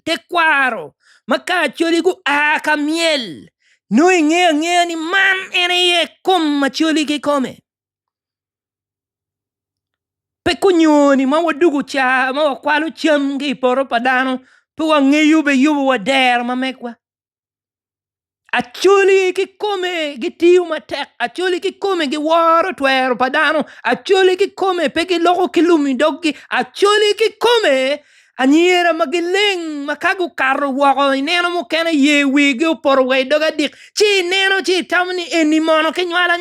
te kwaro maka acholi gu aka miel no inge ni man ene ye kom macholi ki come pe kunyoni ma wadugu cha ma wakwalo cham gi poro padano pe wangeyu be yubu wader ma mekwa acholi ki come gi tiu matek acholi ki come gi waro twero padano acholi ki come pe ki loko kilumi doggi acholi ki come anyira magileng makagu karo wako ineno mo kena ye wigi uporo we doga dik chi neno chi tamni eni mono ke nywala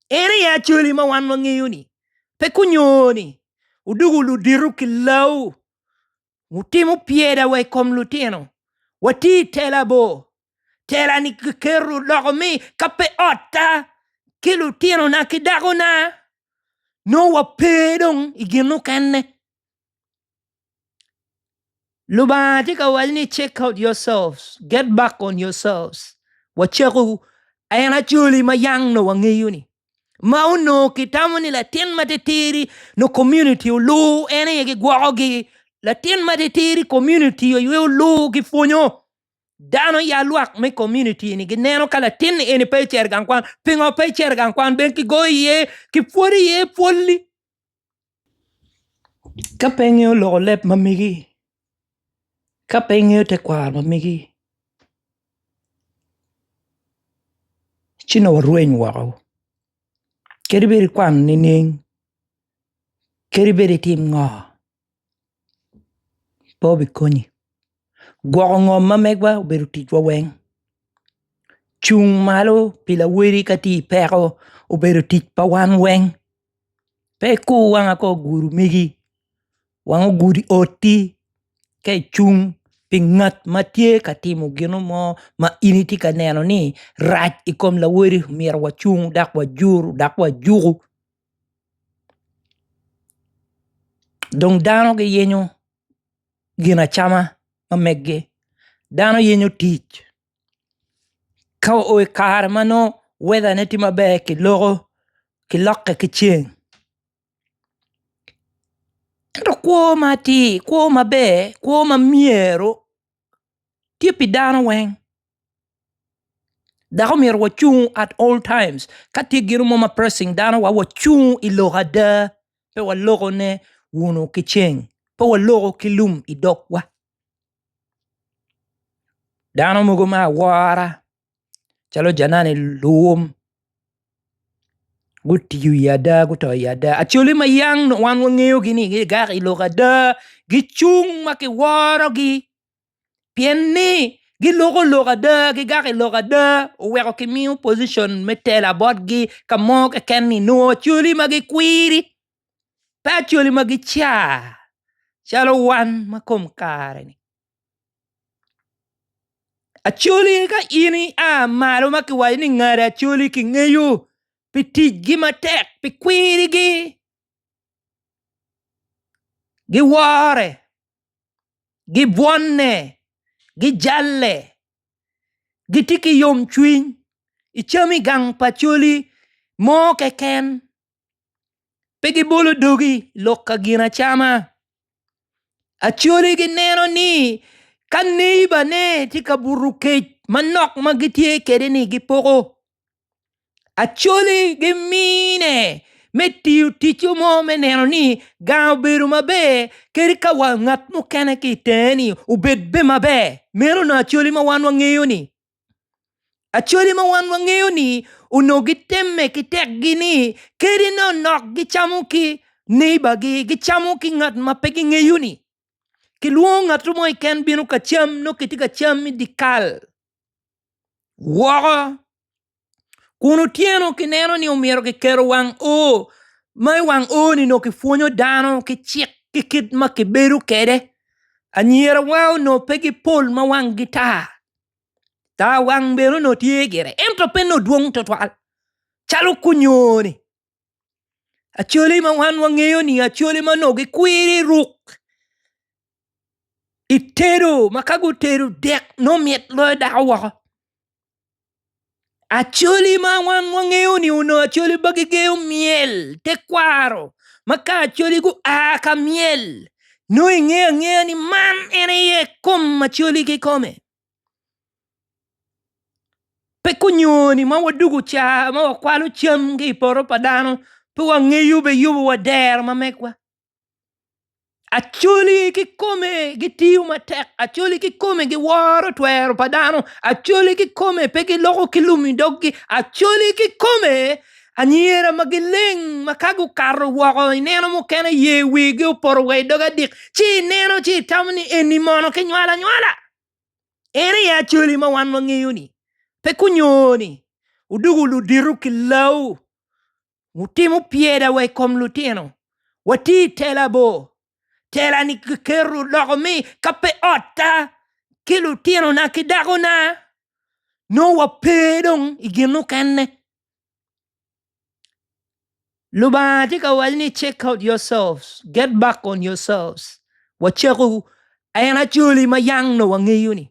ene ya acholi ma wan wangeyuni pe kunyoni udugu ludiru kilau utimu pieda we kom lutino wati telabo tela ni keru logomi kape otta kilutino na kidagona no wapedong iginu kenne Lubati ka walni check out yourselves. Get back on yourselves. Wacheku ayana chuli mayang no wangeyuni. Mauno kitamoni latin matetiri no community lu ene yegi gwaogi latin matetiri community yo lu gifonyo. Dano ya luak me community ni gineno kala tin ene pe chergankwan pingo pe chergankwan ben ki go ye ki fori ye folli. Kapengyo lo lep mamigi. Kapengyo te kwar mamigi. Chino warueny wako. Keriberi kwan nining. Keriberi tim ngo. Bobi konyi. Gwako ngo mamegwa uberu tijwa weng. Chung malo pila wiri kati peko uberu tijpa wan weng. Peku wanga ko guru migi. Wango guri oti. Kay chung pingat matie katimu gino mo ma initi ka neno ni raj ikom la wiri mirwa chung dakwa juru dakwa juru dong dano ke yenyo gina chama mamegge dano yenyo teach kaw oe kar mano weda neti mabe ki logo ki lokke ki cheng ento kuo mati kuo mabe kuo mamiero tipi dano weng dako mir wa chung at all times kati giru mama pressing dano wa chung iloga da pe wa logo ne wuno kicheng pe wa logo kilum idokwa dano mugo ma wara chalo janani luom guti yu yada guto yada acholi ma yang no wan ngeo gini gi gar iloga da gi chung ma ki wara gi pienni gi logo da gi gaki loga da weko ki miu position metela bot gi kamo ke kenni no chuli magi kwiri pa chuli magi cha chalo wan makom kare ni a chuli ka ini a malo maki wani ngara chuli ki ngeyu piti gi matek pi kwiri gi ware gi buonne gi jalle gitiki yom chwiny ichami gang pacholi mo keken pegi bolo dogi lokka gina chama acholi gi neno ni kan neiba ne tika buruke manok magitie kede ni gipoko acholi gi mine metiu tichu mo meneno ni gao beru mabe keri kawa ngat mo kene ki teni ubed be mabe mero na acholi ma wan wangeyo ni acholi ma wan wangeyo ni unogi temme ki tek gini keri no nok gi chamu ki neiba gi chamu ki ngat ma pegi ngeyo ni ki luo ngatu mo iken binu ka cham no ki tika cham dikal waka kuno tieno ki neno ni umiero ki kero wang o mai wang o ni no ki fuonyo dano ki chik ki kit ma ki beru kede anyira wow no pegi pol ma wang gita ta wang beru no tiegere ento penno duong total chalo kunyoni acholi ma wan wangeyo ni acholi ma no gi kwiri ruk itero makagu teru dek no miet lo dawa acholi ma wan wangeyo ni uno acholi bagi geo miel te kwaro maka acholi gu aka miel Noi ng'eyo ni man en iye kom macholi ki kome. Pe kunyoni ma wadugu cha ma wakwalo cham gi poro padano pe wang'eyo be yubo wader mamekwa. Acholi ki kome gi tiyo matek, acholi ki kome gi woro twero padano, acholi ki kome pe gi loko kilumi doggi, acholi ki kome anyira magileng makagu karo wako ineno mo kena ye wigi uporo we doga dik chi neno chi tamni eni mono ke nywala ene ya acholi ma wan ng'eyo ni pe kunyoni udugu ludiru kilau utimu pieda we kom lutino wati tela bo tela ni keru loko mi kape ota kilutino na kidago na no wapedong iginu kenne. Lubati ka wani check out yourselves. Get back on yourselves. Wacheku ayana chuli mayang no wangeyo ni.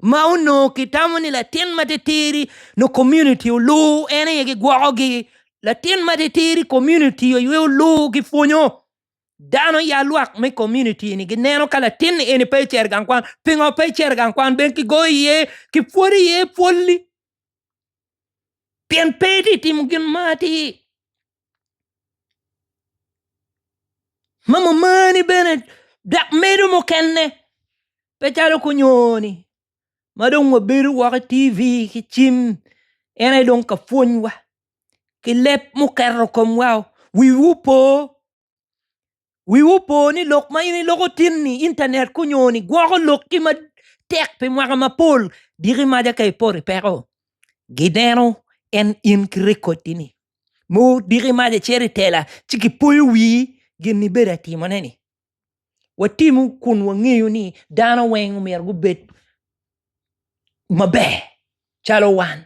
Mauno kitamu ni Latin matetiri no community lu ene yegi gwaogi Latin matetiri community yo lu gifonyo. Dano ya luak me community ni gineno ka Latin ene pe chergan kwan pingo pe chergan kwan ben ki go ye ki fori ye folli. Pien peti timugin mati. Mama mani Bennett dak medu mo kenne pechalo kunyoni madong wabiru waka TV ki chim ene dong ka funywa ki lep mo kerro kom wow wiwupo ni lok ma ini loko tinni internet kunyoni gwako lok ki ma tek pe mwaka mapol diri maja kay pori pero gideno en in krikotini mo diri maja cheri tela chiki puyu wi gini beda timo neni watimu kun wangeyo ni dano weng umer gubet mabe chalo wan